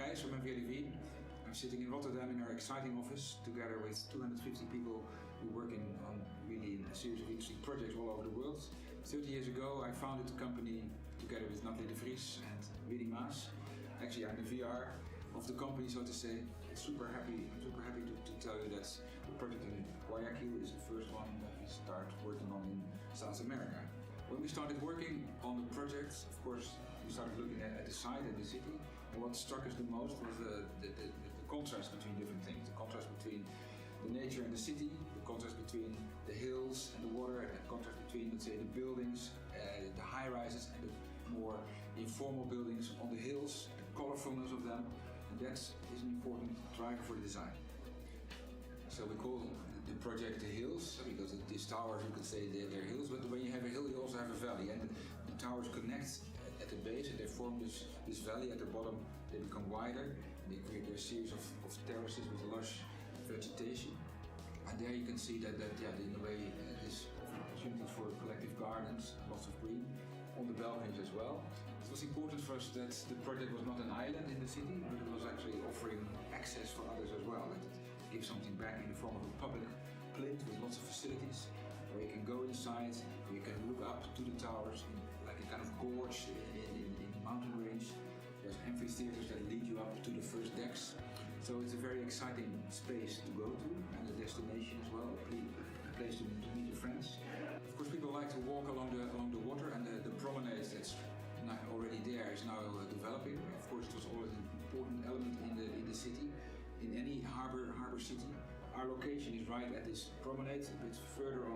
Gijs from MVRDV. I'm sitting in Rotterdam in our exciting office together with 250 people who are working on really a series of interesting projects all over the world. 30 years ago I founded the company together with Nathalie de Vries and Winnie Maas. Actually I'm the VR of the company, so to say. I'm super happy to tell you that the project in Guayaquil is the first one that we start working on in South America. When we started working on the project, of course, we started looking at the site and the city, and what struck us the most was the contrast between different things. The contrast between the nature and the city, the contrast between the hills and the water, and the contrast between, let's say, the buildings, the high-rises and the more informal buildings on the hills, the colorfulness of them, and that is an important driver for the design. So we call the project the hills, because these towers, you could say they're hills, but when you have a hill you also have a valley, and the towers connect at the base and they form this valley. At the bottom they become wider and they create a series of terraces with lush vegetation. And there you can see that in a way there's opportunities for collective gardens, lots of green, on the balconies as well. It was important for us that the project was not an island in the city, but it was actually offering access for others as well. Give something back in the form of a public plinth with lots of facilities where you can go inside, where you can look up to the towers in like a kind of gorge in the mountain range. There's amphitheaters that lead you up to the first decks. So it's a very exciting space to go to and a destination as well, a place to meet your friends. Of course, people like to walk along the water, and the promenade that's already there is now developing. Of course, it was always an important element in the city. In any harbor city, our location is right at this promenade, a bit further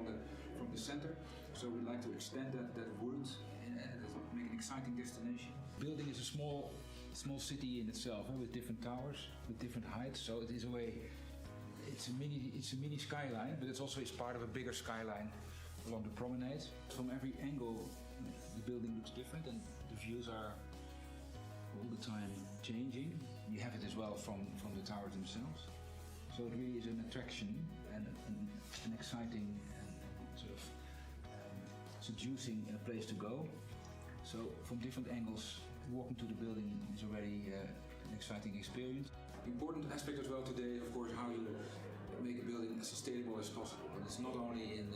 from the center. So we'd like to extend that route and make an exciting destination. The building is a small city in itself, with different towers, with different heights. So it is a way, it's a mini skyline, but it's also part of a bigger skyline along the promenade. From every angle, the building looks different, and the views are all the time changing. You have it as well from the towers themselves. So it really is an attraction and an exciting and sort of seducing place to go. So from different angles, walking to the building is already an exciting experience. The important aspect as well today, of course, how you make a building as sustainable as possible. And it's not only in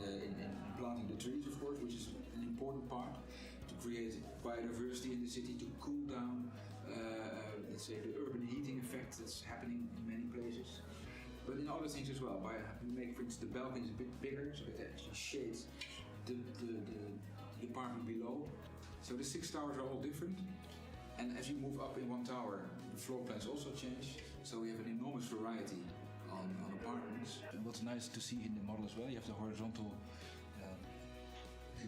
planting the trees, of course, which is an important part, to create biodiversity in the city, to cool down, let's say, the urban heating effect that's happening in many places. But in other things as well, by making, for instance, the balconies a bit bigger, so that it actually shades the apartment below. So the 6 towers are all different. And as you move up in one tower, the floor plans also change. So we have an enormous variety on apartments. And what's nice to see in the model as well, you have the horizontal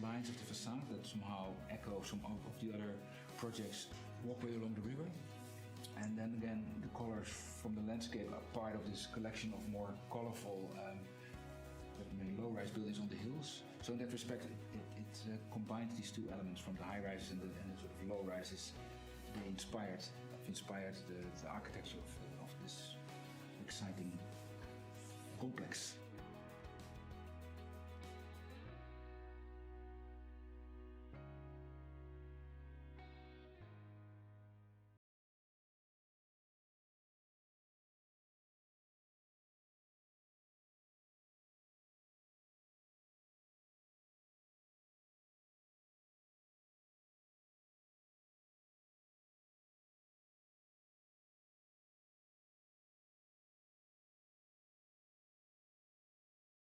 lines of the facade that somehow echo some of the other projects, walkway along the river. And then again, the colors from the landscape are part of this collection of more colorful low-rise buildings on the hills. So in that respect, it combines these two elements from the high-rises and the sort of low-rises. They inspired the architecture of this exciting complex.